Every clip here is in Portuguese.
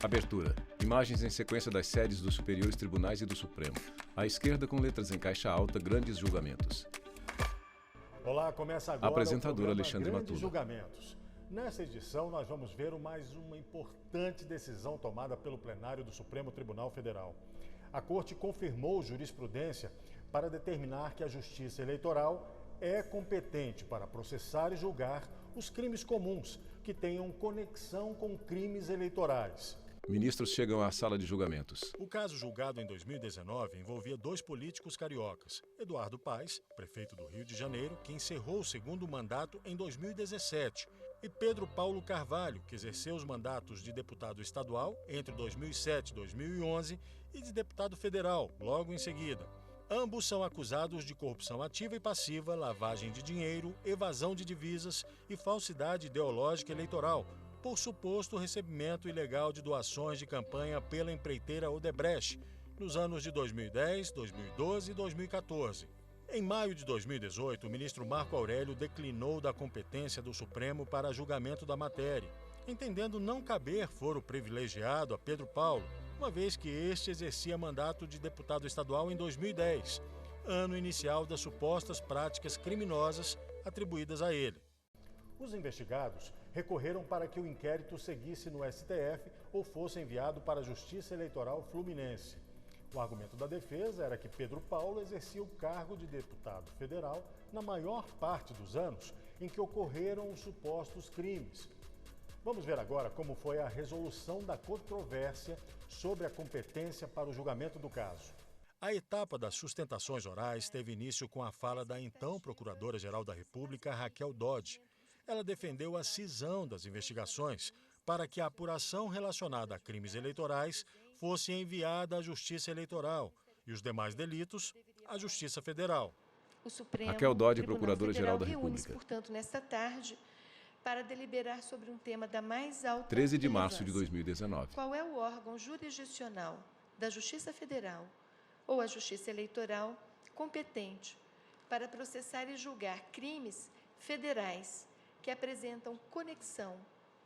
Abertura. Imagens em sequência das sedes dos superiores tribunais e do Supremo. À esquerda, com letras em caixa alta, grandes julgamentos. Olá, começa agora Apresentador o Alexandre Grandes Matula. Julgamentos. Nessa edição, nós vamos ver mais uma importante decisão tomada pelo plenário do Supremo Tribunal Federal. A Corte confirmou jurisprudência para determinar que a Justiça Eleitoral é competente para processar e julgar os crimes comuns que tenham conexão com crimes eleitorais. Ministros chegam à sala de julgamentos. O caso julgado em 2019 envolvia dois políticos cariocas. Eduardo Paes, prefeito do Rio de Janeiro, que encerrou o segundo mandato em 2017, e Pedro Paulo Carvalho, que exerceu os mandatos de deputado estadual entre 2007 e 2011 e de deputado federal, logo em seguida. Ambos são acusados de corrupção ativa e passiva, lavagem de dinheiro, evasão de divisas e falsidade ideológica eleitoral, por suposto recebimento ilegal de doações de campanha pela empreiteira Odebrecht nos anos de 2010, 2012 e 2014. Em maio de 2018, o ministro Marco Aurélio declinou da competência do Supremo para julgamento da matéria, entendendo não caber foro privilegiado a Pedro Paulo, uma vez que este exercia mandato de deputado estadual em 2010, ano inicial das supostas práticas criminosas atribuídas a ele. Os investigados recorreram para que o inquérito seguisse no STF ou fosse enviado para a Justiça Eleitoral Fluminense. O argumento da defesa era que Pedro Paulo exercia o cargo de deputado federal na maior parte dos anos em que ocorreram os supostos crimes. Vamos ver agora como foi a resolução da controvérsia sobre a competência para o julgamento do caso. A etapa das sustentações orais teve início com a fala da então Procuradora-Geral da República, Raquel Dodge. Ela defendeu a cisão das investigações para que a apuração relacionada a crimes eleitorais fosse enviada à Justiça Eleitoral e os demais delitos à Justiça Federal. O Supremo Raquel Dodge, Tribunal Procuradora-Geral da Federal, reúne-se, República. portanto, nesta tarde, para deliberar sobre um tema da mais alta 13 de março de relevância. 2019. Qual é o órgão jurisdicional da Justiça Federal ou a Justiça Eleitoral competente para processar e julgar crimes federais que apresentam conexão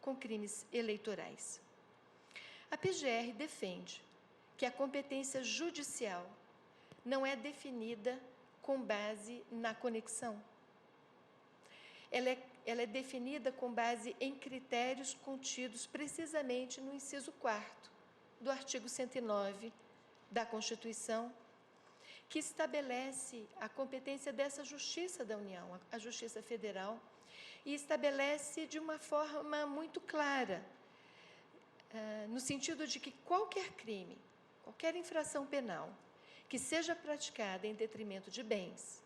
com crimes eleitorais? A PGR defende que a competência judicial não é definida com base na conexão. Ela é definida com base em critérios contidos precisamente no inciso 4º do artigo 109 da Constituição, que estabelece a competência dessa Justiça da União, a Justiça Federal, e estabelece de uma forma muito clara, no sentido de que qualquer crime, qualquer infração penal que seja praticada em detrimento de bens,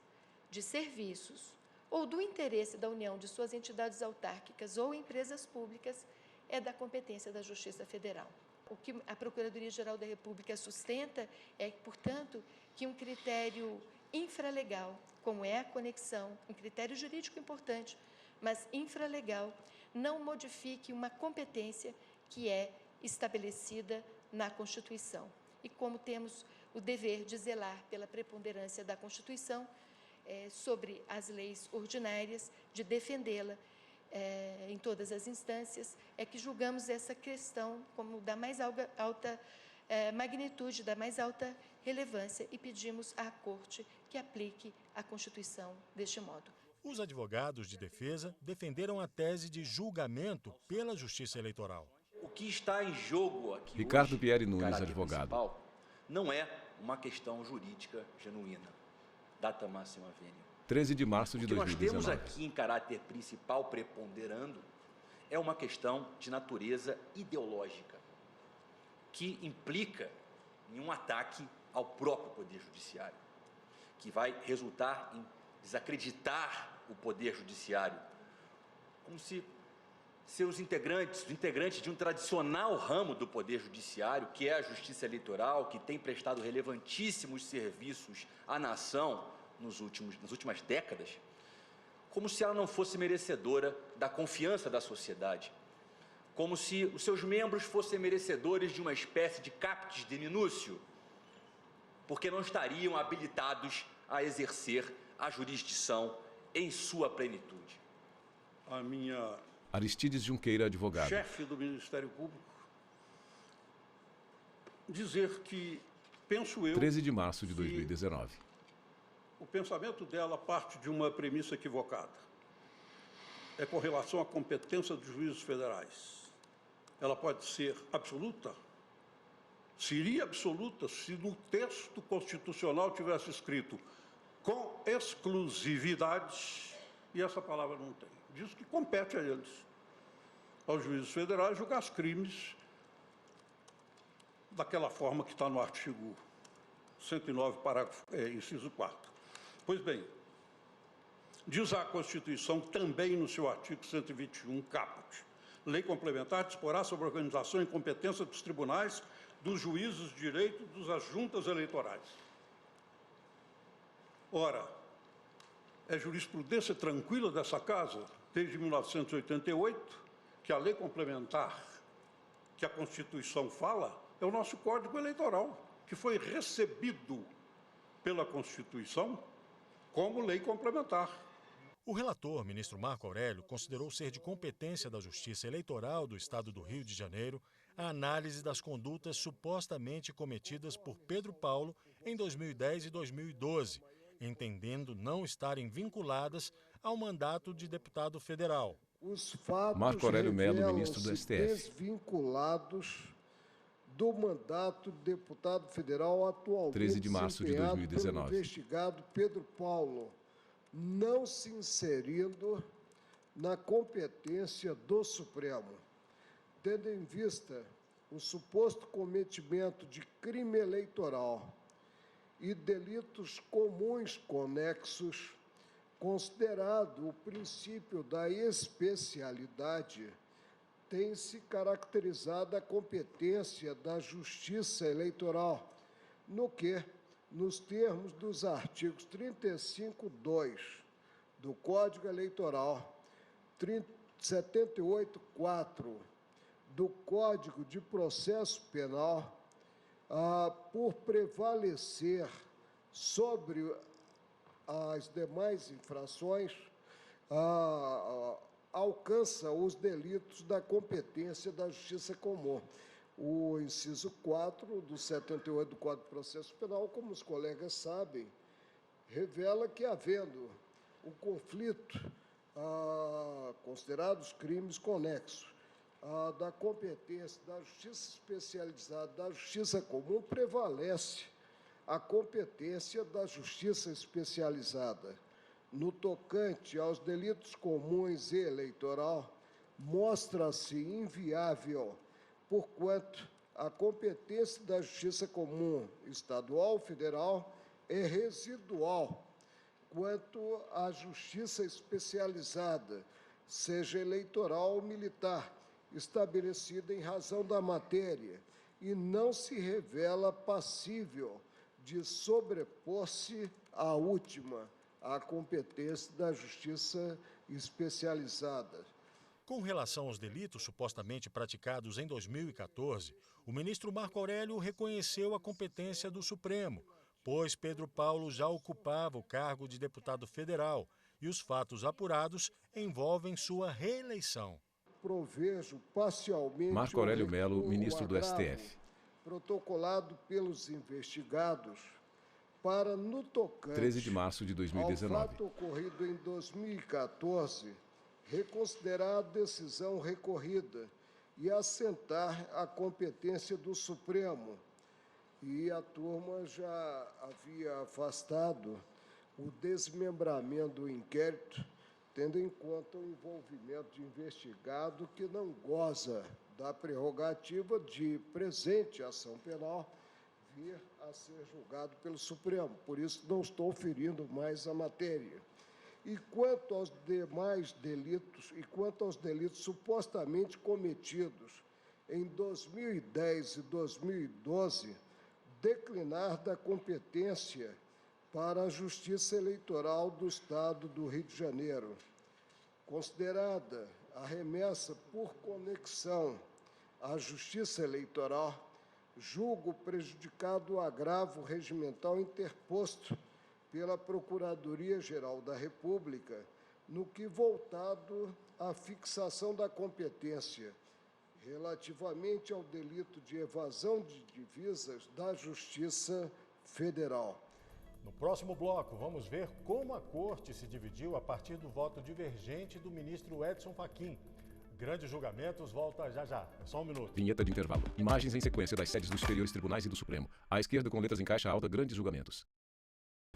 de serviços ou do interesse da União, de suas entidades autárquicas ou empresas públicas, é da competência da Justiça Federal. O que a Procuradoria-Geral da República sustenta é, portanto, que um critério infralegal, como é a conexão, um critério jurídico importante, mas infralegal, não modifique uma competência que é estabelecida na Constituição. E como temos o dever de zelar pela preponderância da Constituição sobre as leis ordinárias, de defendê-la em todas as instâncias, é que julgamos essa questão como da mais alta magnitude, da mais alta relevância, e pedimos à Corte que aplique a Constituição deste modo. Os advogados de defesa defenderam a tese de julgamento pela Justiça Eleitoral. O que está em jogo aqui Ricardo hoje, Pieri Nunes, caráter advogado. principal, não é uma questão jurídica genuína, data máxima vênia. 13 de março de O que nós 2019. temos aqui em caráter principal preponderando é uma questão de natureza ideológica, que implica em um ataque ao próprio Poder Judiciário, que vai resultar em desacreditar o Poder Judiciário, como se seus integrantes, o integrante de um tradicional ramo do Poder Judiciário, que é a Justiça Eleitoral, que tem prestado relevantíssimos serviços à nação nas últimas décadas, como se ela não fosse merecedora da confiança da sociedade, como se os seus membros fossem merecedores de uma espécie de captis deminúcio, porque não estariam habilitados a exercer a jurisdição em sua plenitude. A minha Aristides Junqueira, advogado. chefe do Ministério Público dizer que, penso eu... 13 de março de 2019. O pensamento dela parte de uma premissa equivocada. É com relação à competência dos juízes federais. Ela pode ser absoluta? Seria absoluta se no texto constitucional tivesse escrito com exclusividade, e essa palavra não tem. Diz que compete a eles, aos juízes federais, julgar os crimes daquela forma que está no artigo 109, parágrafo, inciso 4. Pois bem, diz a Constituição também no seu artigo 121, caput, lei complementar disporá sobre a organização e competência dos tribunais, dos juízes de direito, das juntas eleitorais. Ora, é jurisprudência tranquila dessa casa, desde 1988, que a lei complementar que a Constituição fala é o nosso Código Eleitoral, que foi recebido pela Constituição como lei complementar. O relator, ministro Marco Aurélio, considerou ser de competência da Justiça Eleitoral do Estado do Rio de Janeiro a análise das condutas supostamente cometidas por Pedro Paulo em 2010 e 2012, entendendo não estarem vinculadas ao mandato de deputado federal. Os fatos Marco Aurélio Mello, ministro do STF. Desvinculados do mandato de deputado federal atualmente 13 de março de 2019. pelo investigado Pedro Paulo, não se inserindo na competência do Supremo, tendo em vista o suposto cometimento de crime eleitoral e delitos comuns conexos, considerado o princípio da especialidade, tem-se caracterizado a competência da Justiça Eleitoral, no que, nos termos dos artigos 35.2 do Código Eleitoral, 78.4 do Código de Processo Penal, por prevalecer sobre as demais infrações, alcança os delitos da competência da Justiça Comum. O inciso 4 do 78 do Código de Processo Penal, como os colegas sabem, revela que, havendo o conflito, considerados crimes conexos, da competência da Justiça Especializada, da Justiça Comum, prevalece a competência da Justiça Especializada. No tocante aos delitos comuns e eleitoral, mostra-se inviável, porquanto a competência da Justiça Comum estadual ou federal é residual, quanto à Justiça Especializada, seja eleitoral ou militar, estabelecida em razão da matéria, e não se revela passível de sobrepor-se à última, à competência da Justiça Especializada. Com relação aos delitos supostamente praticados em 2014, o ministro Marco Aurélio reconheceu a competência do Supremo, pois Pedro Paulo já ocupava o cargo de deputado federal e os fatos apurados envolvem sua reeleição. Provejo parcialmente Marco Aurélio Mello, ministro do STF. Protocolado pelos investigados para, no tocante 13 de março de 2019. ao fato ocorrido em 2014, reconsiderar a decisão recorrida e assentar a competência do Supremo. E a turma já havia afastado o desmembramento do inquérito, tendo em conta o envolvimento de investigado que não goza da prerrogativa de, presente ação penal, vir a ser julgado pelo Supremo. Por isso, não estou ferindo mais a matéria. E quanto aos demais delitos, supostamente cometidos em 2010 e 2012, declinar da competência para a Justiça Eleitoral do Estado do Rio de Janeiro. Considerada a remessa por conexão à Justiça Eleitoral, julgo prejudicado o agravo regimental interposto pela Procuradoria-Geral da República, no que voltado à fixação da competência, relativamente ao delito de evasão de divisas da Justiça Federal. No próximo bloco, vamos ver como a Corte se dividiu a partir do voto divergente do ministro Edson Fachin. Grandes Julgamentos volta já já. É só um minuto. Vinheta de intervalo. Imagens em sequência das sedes dos superiores tribunais e do Supremo. À esquerda, com letras em caixa alta, Grandes Julgamentos.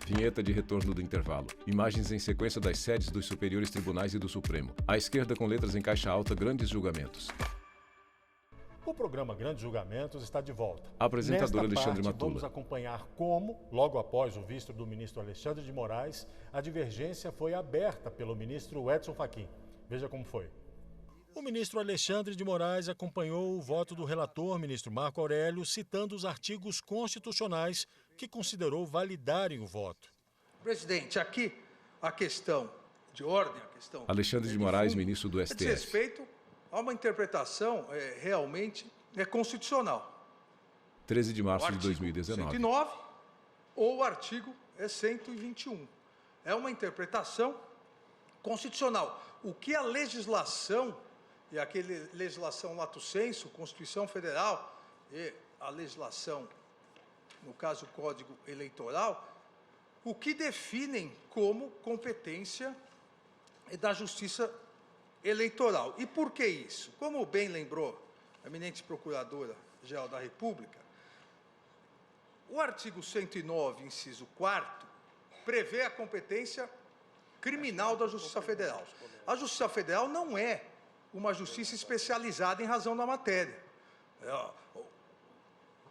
Vinheta de retorno do intervalo. Imagens em sequência das sedes dos superiores tribunais e do Supremo. À esquerda, com letras em caixa alta, Grandes Julgamentos. O programa Grandes Julgamentos está de volta. Apresentador Alexandre Matula. Vamos acompanhar como, logo após o visto do ministro Alexandre de Moraes, a divergência foi aberta pelo ministro Edson Fachin. Veja como foi. O ministro Alexandre de Moraes acompanhou o voto do relator, ministro Marco Aurélio, citando os artigos constitucionais que considerou validarem o voto. Presidente, aqui a questão de ordem, a questão... Alexandre de Moraes, ministro do STF. Diz respeito a uma interpretação realmente constitucional. 13 de março de 2019. 109 ou o artigo 121. É uma interpretação constitucional. O que a legislação, e aquele legislação lato sensu, Constituição Federal, e a legislação, no caso o Código Eleitoral, o que definem como competência da Justiça Eleitoral. E por que isso? Como bem lembrou a eminente Procuradora-Geral da República, o artigo 109, inciso 4º, prevê a competência criminal da Justiça Federal. A Justiça Federal não é uma justiça especializada em razão da matéria.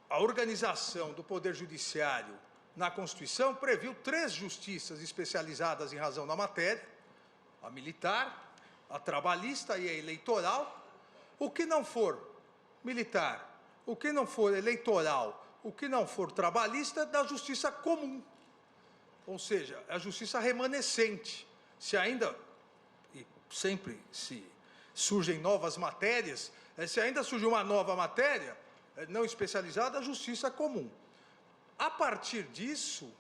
A organização do Poder Judiciário na Constituição previu 3 justiças especializadas em razão da matéria: a militar, a trabalhista e a eleitoral. O que não for militar, o que não for eleitoral, o que não for trabalhista, é da justiça comum. Ou seja, a justiça remanescente. Se ainda, e sempre se surgem novas matérias, se ainda surge uma nova matéria não especializada, a justiça comum. A partir disso,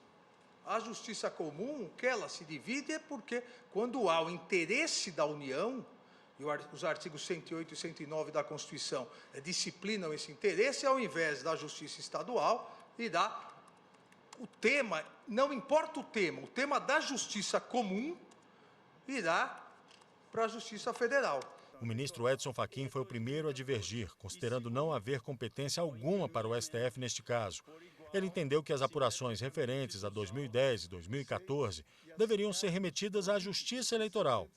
a justiça comum, que ela se divide é porque, quando há o interesse da União, e os artigos 108 e 109 da Constituição disciplinam esse interesse, ao invés da justiça estadual, e dá o tema, não importa o tema da justiça comum irá para a Justiça Federal. O ministro Edson Fachin foi o primeiro a divergir, considerando não haver competência alguma para o STF neste caso. Ele entendeu que as apurações referentes a 2010 e 2014 deveriam ser remetidas à Justiça Eleitoral.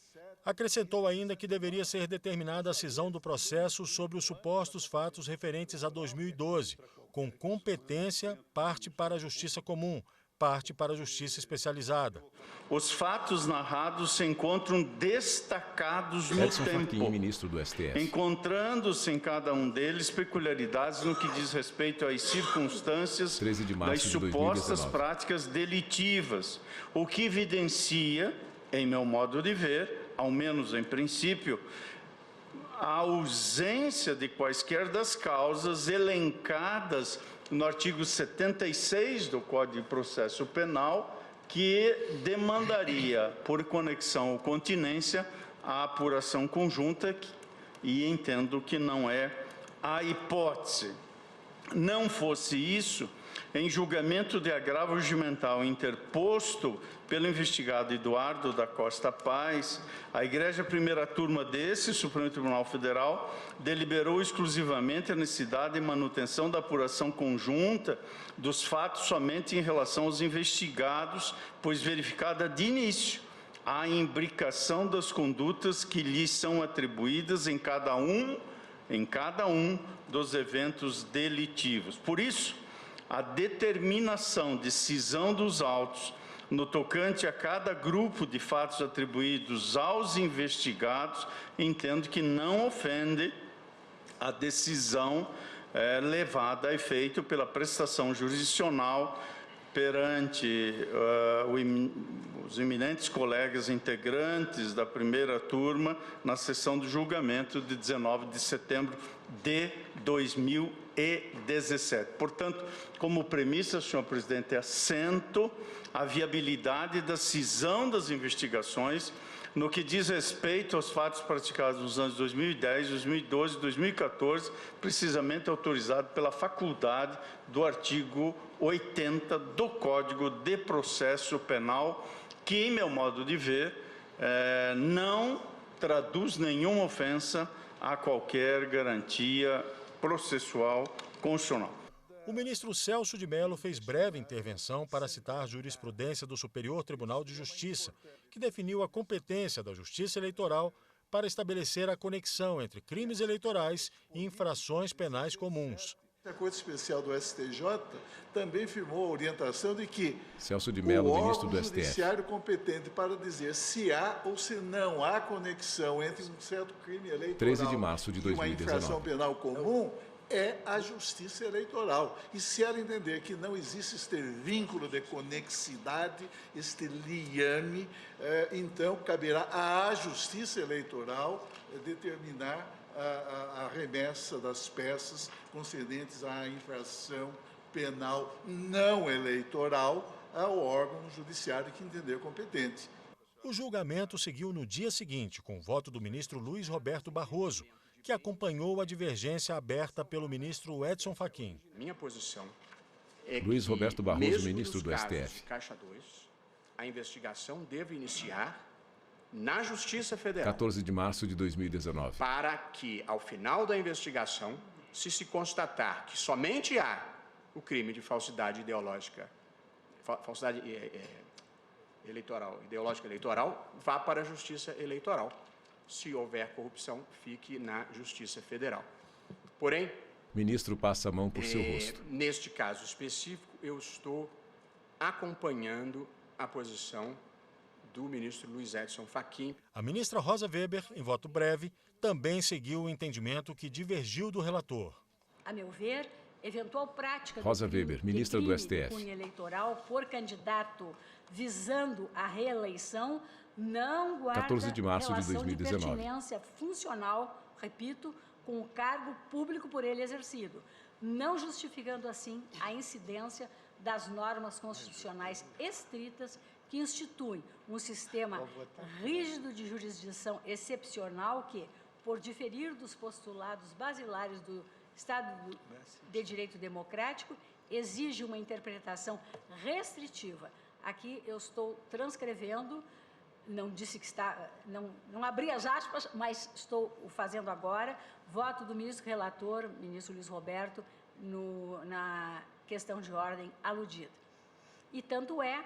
Acrescentou ainda que deveria ser determinada a cisão do processo sobre os supostos fatos referentes a 2012, com competência parte para a Justiça Comum, parte para a Justiça Especializada. Os fatos narrados se encontram destacados no Edson tempo, Fachin, ministro do STF. encontrando-se em cada um deles peculiaridades no que diz respeito às circunstâncias 13 de março das de supostas 2019. práticas delitivas, o que evidencia, em meu modo de ver, ao menos em princípio, a ausência de quaisquer das causas elencadas no artigo 76 do Código de Processo Penal, que demandaria, por conexão ou continência, a apuração conjunta, e entendo que não é a hipótese. Não fosse isso, em julgamento de agravo regimental interposto pelo investigado Eduardo da Costa Paz, a Igreja Primeira Turma desse Supremo Tribunal Federal deliberou exclusivamente a necessidade e manutenção da apuração conjunta dos fatos somente em relação aos investigados, pois verificada de início a imbricação das condutas que lhes são atribuídas em cada um dos eventos delitivos. Por isso, a determinação de cisão dos autos no tocante a cada grupo de fatos atribuídos aos investigados, entendo que não ofende a decisão levada a efeito pela prestação jurisdicional perante os eminentes colegas integrantes da primeira turma na sessão do julgamento de 19 de setembro de 2017. Portanto, como premissa, senhor presidente, assento a viabilidade da cisão das investigações no que diz respeito aos fatos praticados nos anos 2010, 2012 e 2014, precisamente autorizado pela faculdade do artigo 80 do Código de Processo Penal, que, em meu modo de ver, não traduz nenhuma ofensa a qualquer garantia processual constitucional. O ministro Celso de Mello fez breve intervenção para citar jurisprudência do Superior Tribunal de Justiça, que definiu a competência da Justiça Eleitoral para estabelecer a conexão entre crimes eleitorais e infrações penais comuns. A Corte Especial do STJ também firmou a orientação de que Celso de Mello, ministro do STF. O judiciário competente para dizer se há ou se não há conexão entre um certo crime eleitoral 13 de março de e uma 2019. infração penal comum é a Justiça Eleitoral. E se ela entender que não existe este vínculo de conexidade, este liame, então caberá à Justiça Eleitoral determinar a remessa das peças concedentes à infração penal não eleitoral ao órgão judiciário que entender competente. O julgamento seguiu no dia seguinte, com o voto do ministro Luiz Roberto Barroso, que acompanhou a divergência aberta pelo ministro Edson Fachin. Minha posição é Luiz que, Roberto Barroso, mesmo ministro do nos casos STF. de Caixa 2, a investigação deve iniciar na Justiça Federal. 14 de março de 2019. Para que, ao final da investigação, se constatar que somente há o crime de falsidade ideológica, falsidade eleitoral, ideológica eleitoral, vá para a Justiça Eleitoral. Se houver corrupção, fique na Justiça Federal. Porém, Ministro passa a mão por seu rosto. Neste caso específico, eu estou acompanhando a posição do ministro Luiz Edson Fachin. A ministra Rosa Weber, em voto breve, também seguiu o entendimento que divergiu do relator. A meu ver, eventual prática Rosa Weber, ministra do STF. cunho eleitoral por candidato visando a reeleição não guarda 14 de março de relação 2019. de pertinência funcional, repito, com o cargo público por ele exercido, não justificando assim a incidência das normas constitucionais estritas que instituem um sistema rígido de jurisdição excepcional que, por diferir dos postulados basilares do Estado de Direito Democrático, exige uma interpretação restritiva. Aqui eu estou transcrevendo, não disse que está, não abri as aspas, mas estou o fazendo agora, voto do ministro relator, ministro Luiz Roberto, na questão de ordem aludida. E tanto é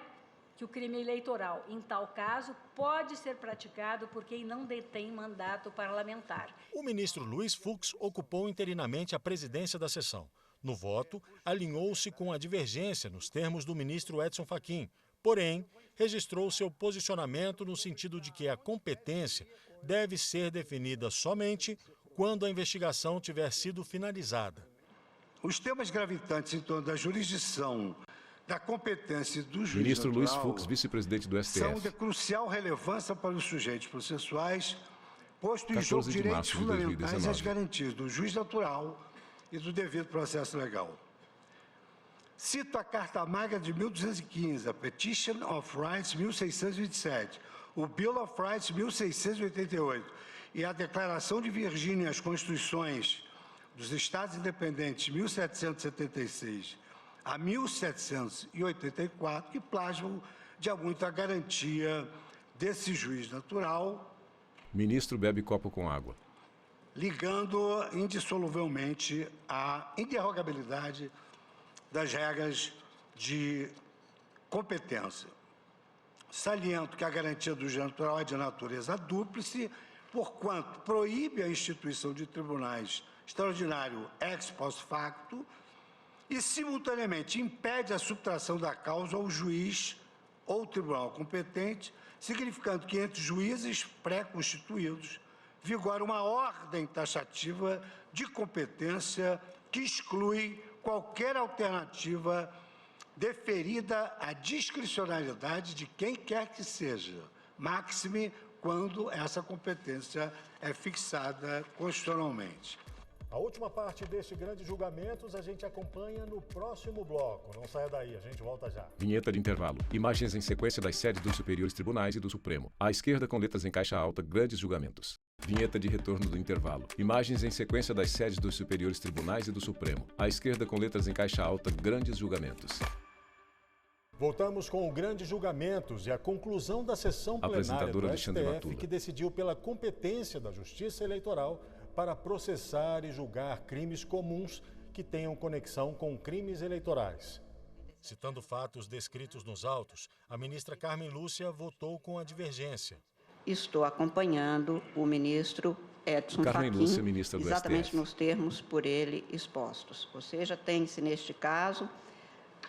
que o crime eleitoral, em tal caso, pode ser praticado por quem não detém mandato parlamentar. O ministro Luiz Fux ocupou interinamente a presidência da sessão. No voto, alinhou-se com a divergência nos termos do ministro Edson Fachin, porém, registrou seu posicionamento no sentido de que a competência deve ser definida somente quando a investigação tiver sido finalizada. Os temas gravitantes em torno da jurisdição, da competência do juiz Ministro Luiz natural Fux, vice-presidente do STF. são de crucial relevância para os sujeitos processuais, posto em jogo 14 de direitos março de fundamentais e 2019. as garantias do juiz natural e do devido processo legal. Cito a Carta Magna de 1215, a Petition of Rights 1627, o Bill of Rights 1688 e a Declaração de Virgínia e as Constituições dos Estados Independentes 1776 a 1784, que plasmam de muita garantia desse juiz natural. Ministro bebe copo com água. Ligando indissoluvelmente a interrogabilidade das regras de competência. Saliento que a garantia do juiz natural é de natureza dúplice, porquanto proíbe a instituição de tribunais extraordinários ex post facto e, simultaneamente, impede a subtração da causa ao juiz ou tribunal competente, significando que entre juízes pré-constituídos vigora uma ordem taxativa de competência que exclui qualquer alternativa deferida à discricionalidade de quem quer que seja, máxime quando essa competência é fixada constitucionalmente. A última parte deste grande julgamentos a gente acompanha no próximo bloco. Não saia daí, a gente volta já. Vinheta de intervalo. Imagens em sequência das sedes dos superiores tribunais e do Supremo. À esquerda, com letras em caixa alta, grandes julgamentos. Vinheta de retorno do intervalo. Imagens em sequência das sedes dos superiores tribunais e do Supremo. À esquerda, com letras em caixa alta, grandes julgamentos. Voltamos com o Grande Julgamentos e a conclusão da sessão plenária do STF, que decidiu pela competência da Justiça Eleitoral para processar e julgar crimes comuns que tenham conexão com crimes eleitorais. Citando fatos descritos nos autos, a ministra Carmen Lúcia votou com a divergência. Estou acompanhando o ministro Edson Fachin, exatamente STF. Nos termos por ele expostos. Ou seja, tem-se neste caso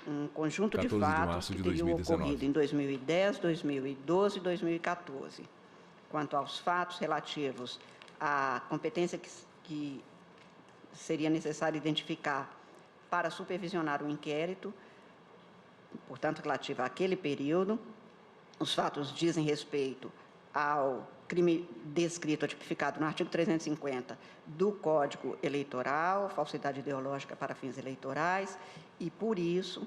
um conjunto de fatos que teriam ocorrido em 2010, 2012 e 2014. Quanto aos fatos relativos à competência que seria necessário identificar para supervisionar o inquérito, portanto, relativa àquele período, os fatos dizem respeito ao crime descrito, tipificado no artigo 350 do Código Eleitoral, falsidade ideológica para fins eleitorais, e, por isso,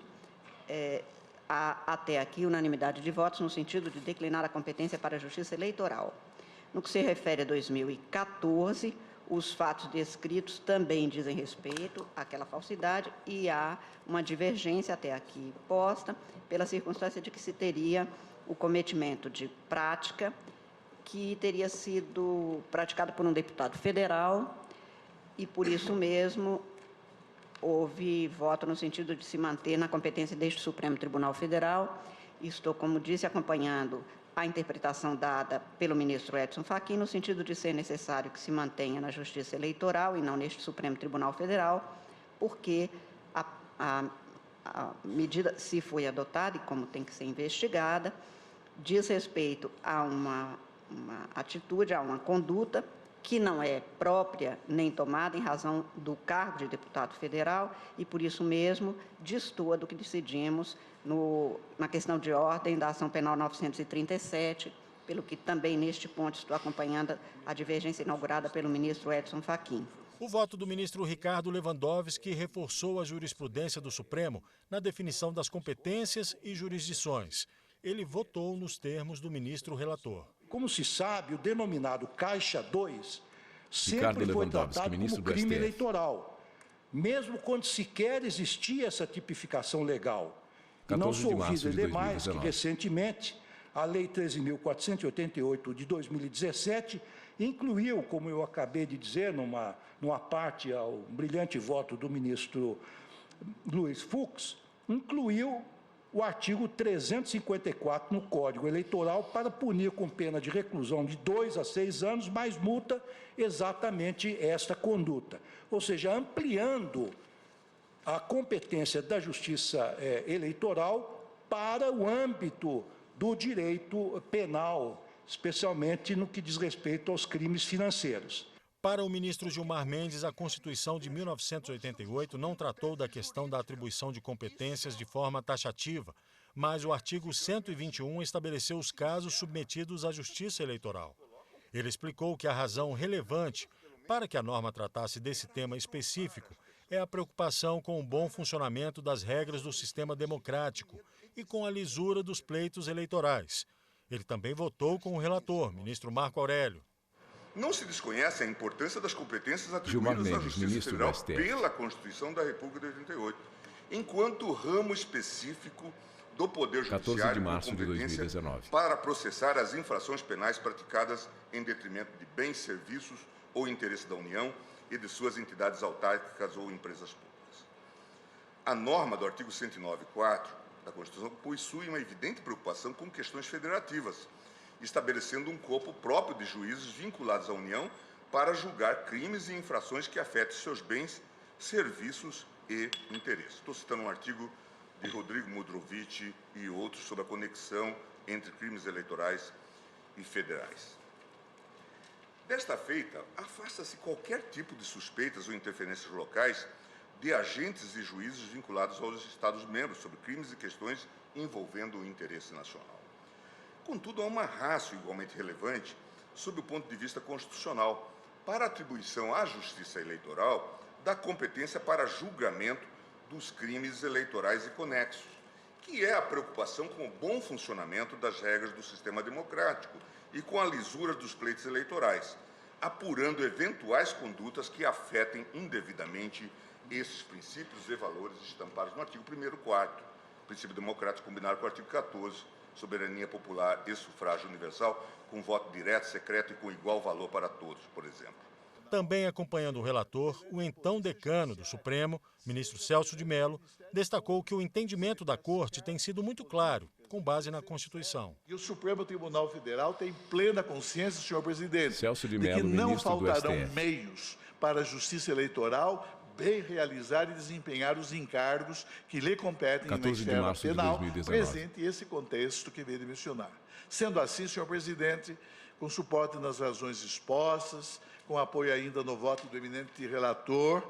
há até aqui unanimidade de votos no sentido de declinar a competência para a Justiça Eleitoral. No que se refere a 2014, os fatos descritos também dizem respeito àquela falsidade e há uma divergência até aqui posta pela circunstância de que se teria o cometimento de prática que teria sido praticado por um deputado federal e, por isso mesmo, houve voto no sentido de se manter na competência deste Supremo Tribunal Federal. Estou, como disse, acompanhando a interpretação dada pelo ministro Edson Fachin, no sentido de ser necessário que se mantenha na Justiça Eleitoral e não neste Supremo Tribunal Federal, porque a medida, se foi adotada e como tem que ser investigada, diz respeito a uma atitude, a uma conduta que não é própria nem tomada em razão do cargo de deputado federal e, por isso mesmo, destoa do que decidimos na questão de ordem da ação penal 937, pelo que também, neste ponto, estou acompanhando a divergência inaugurada pelo ministro Edson Fachin. O voto do ministro Ricardo Lewandowski reforçou a jurisprudência do Supremo na definição das competências e jurisdições. Ele votou nos termos do ministro relator. Como se sabe, o denominado Caixa 2 sempre foi tratado como crime eleitoral, mesmo quando sequer existia essa tipificação legal. E não sou ouvido demais que, recentemente, a Lei 13.488 de 2017 incluiu, como eu acabei de dizer, numa parte ao brilhante voto do ministro Luiz Fux, incluiu o artigo 354 no Código Eleitoral para punir com pena de reclusão de 2 a 6 anos, mais multa, exatamente esta conduta. Ou seja, ampliando a competência da Justiça Eleitoral para o âmbito do direito penal, especialmente no que diz respeito aos crimes financeiros. Para o ministro Gilmar Mendes, a Constituição de 1988 não tratou da questão da atribuição de competências de forma taxativa, mas o artigo 121 estabeleceu os casos submetidos à Justiça Eleitoral. Ele explicou que a razão relevante para que a norma tratasse desse tema específico é a preocupação com o bom funcionamento das regras do sistema democrático e com a lisura dos pleitos eleitorais. Ele também votou com o relator, ministro Marco Aurélio. Não se desconhece a importância das competências atribuídas à Justiça Federal pela Constituição da República de 88, enquanto ramo específico do Poder Judiciário com competência para processar as infrações penais praticadas em detrimento de bens, serviços ou interesse da União e de suas entidades autárquicas ou empresas públicas. A norma do artigo 109.4 da Constituição possui uma evidente preocupação com questões federativas, estabelecendo um corpo próprio de juízes vinculados à União para julgar crimes e infrações que afetem seus bens, serviços e interesses. Estou citando um artigo de Rodrigo Mudrovich e outros sobre a conexão entre crimes eleitorais e federais. Desta feita, afasta-se qualquer tipo de suspeitas ou interferências locais de agentes e juízes vinculados aos Estados-membros sobre crimes e questões envolvendo o interesse nacional. Contudo, há uma ratio igualmente relevante sob o ponto de vista constitucional para atribuição à Justiça Eleitoral da competência para julgamento dos crimes eleitorais e conexos, que é a preocupação com o bom funcionamento das regras do sistema democrático e com a lisura dos pleitos eleitorais, apurando eventuais condutas que afetem indevidamente esses princípios e valores estampados no artigo 1º e 4º, princípio democrático combinado com o artigo 14, soberania popular e sufrágio universal, com voto direto, secreto e com igual valor para todos, por exemplo. Também acompanhando o relator, o então decano do Supremo, ministro Celso de Mello, destacou que o entendimento da Corte tem sido muito claro, com base na Constituição. E o Supremo Tribunal Federal tem plena consciência, senhor presidente, Celso de Mello, que não ministro faltarão do STF. meios para a Justiça Eleitoral bem realizar e desempenhar os encargos que lhe competem na esfera penal, presente esse contexto que veio de mencionar. Sendo assim, senhor presidente, com suporte nas razões expostas, com apoio ainda no voto do eminente relator,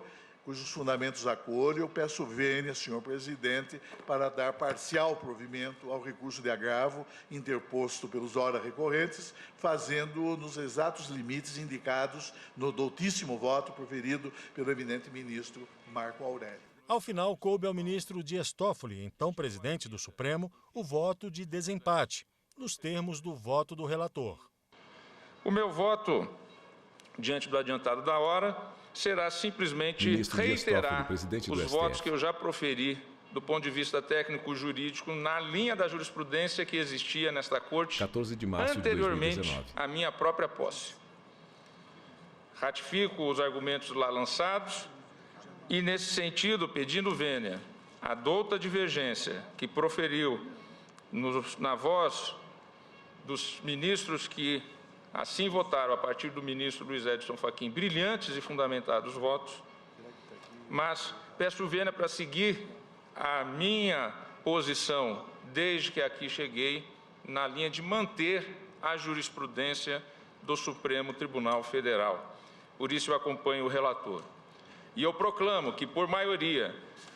cujos fundamentos acolho, eu peço vênia, senhor presidente, para dar parcial provimento ao recurso de agravo interposto pelos ora recorrentes, fazendo nos exatos limites indicados no doutíssimo voto proferido pelo eminente ministro Marco Aurélio. Ao final, coube ao ministro Dias Toffoli, então presidente do Supremo, o voto de desempate, nos termos do voto do relator. O meu voto, diante do adiantado da hora, será simplesmente reiterar os votos que eu já proferi do ponto de vista técnico-jurídico na linha da jurisprudência que existia nesta Corte 14 de março anteriormente de 2019. à minha própria posse. Ratifico os argumentos lá lançados e, nesse sentido, pedindo vênia à douta divergência que proferiu na voz dos ministros que assim votaram, a partir do ministro Luiz Edson Fachin, brilhantes e fundamentados votos, mas peço vênia para seguir a minha posição, desde que aqui cheguei, na linha de manter a jurisprudência do Supremo Tribunal Federal. Por isso eu acompanho o relator. E eu proclamo que, por maioria,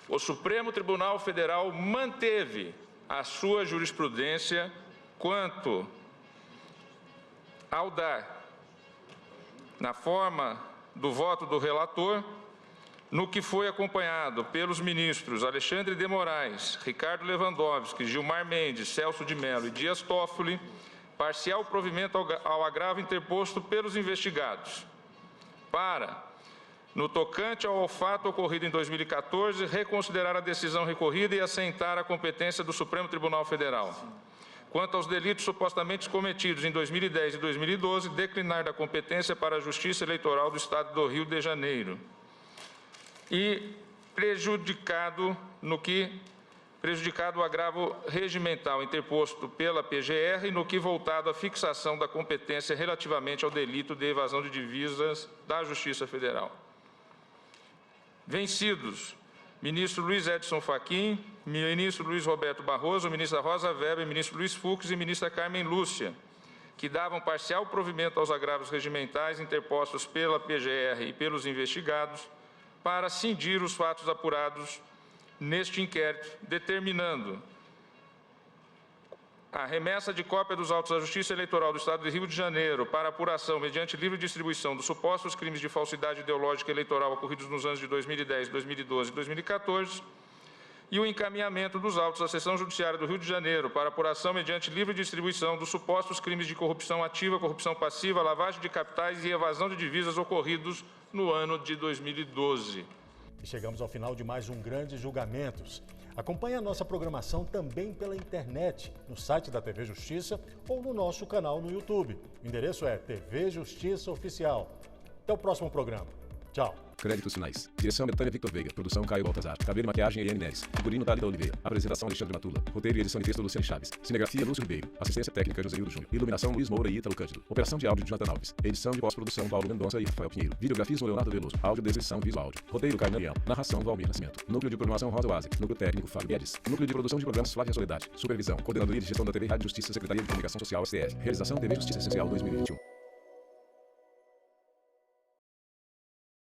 o Supremo Tribunal Federal manteve a sua jurisprudência quanto ao dar, na forma do voto do relator, no que foi acompanhado pelos ministros Alexandre de Moraes, Ricardo Lewandowski, Gilmar Mendes, Celso de Mello e Dias Toffoli, parcial provimento ao agravo interposto pelos investigados, para, no tocante ao fato ocorrido em 2014, reconsiderar a decisão recorrida e assentar a competência do Supremo Tribunal Federal. Quanto aos delitos supostamente cometidos em 2010 e 2012, declinar da competência para a Justiça Eleitoral do Estado do Rio de Janeiro. E prejudicado o agravo regimental interposto pela PGR, no que voltado à fixação da competência relativamente ao delito de evasão de divisas da Justiça Federal. Vencidos ministro Luiz Edson Fachin, ministro Luiz Roberto Barroso, ministra Rosa Weber, ministro Luiz Fux e ministra Carmen Lúcia, que davam parcial provimento aos agravos regimentais interpostos pela PGR e pelos investigados, para cindir os fatos apurados neste inquérito, determinando a remessa de cópia dos autos da Justiça Eleitoral do Estado do Rio de Janeiro para apuração mediante livre distribuição dos supostos crimes de falsidade ideológica eleitoral ocorridos nos anos de 2010, 2012 e 2014 e o encaminhamento dos autos à Seção Judiciária do Rio de Janeiro para apuração mediante livre distribuição dos supostos crimes de corrupção ativa, corrupção passiva, lavagem de capitais e evasão de divisas ocorridos no ano de 2012. E chegamos ao final de mais um Grandes Julgamentos. Acompanhe a nossa programação também pela internet, no site da TV Justiça ou no nosso canal no YouTube. O endereço é TV Justiça Oficial. Até o próximo programa. Tchau. Créditos finais. Direção Betânia Victor Veiga. Produção Caio Baltazar. Cabelo e maquiagem Eliane Neres. Figurino Thalita Oliveira. Apresentação Alexandre Matula. Roteiro e edição de texto Luciane Chaves. Cinegrafia Lúcio Ribeiro. Assistência técnica José Hildo Júnior. Iluminação Luiz Moura e Ítalo Cândido. Operação de áudio de Jonathan Alves. Edição de pós-produção Paulo Mendonça e Rafael Pinheiro. Videografismo Leonardo Veloso. Áudio descrição Visual Áudio. Roteiro Caio Daniel. Narração Valmir Nascimento. Núcleo de programação Rosa Oase. Núcleo técnico Fábio Guedes. Núcleo de produção de programas Flávia Soledade. Supervisão. Coordenadoria de gestão da TV Rádio Justiça. Secretaria de Comunicação Social STF. Realização TV Justiça Essencial 2021.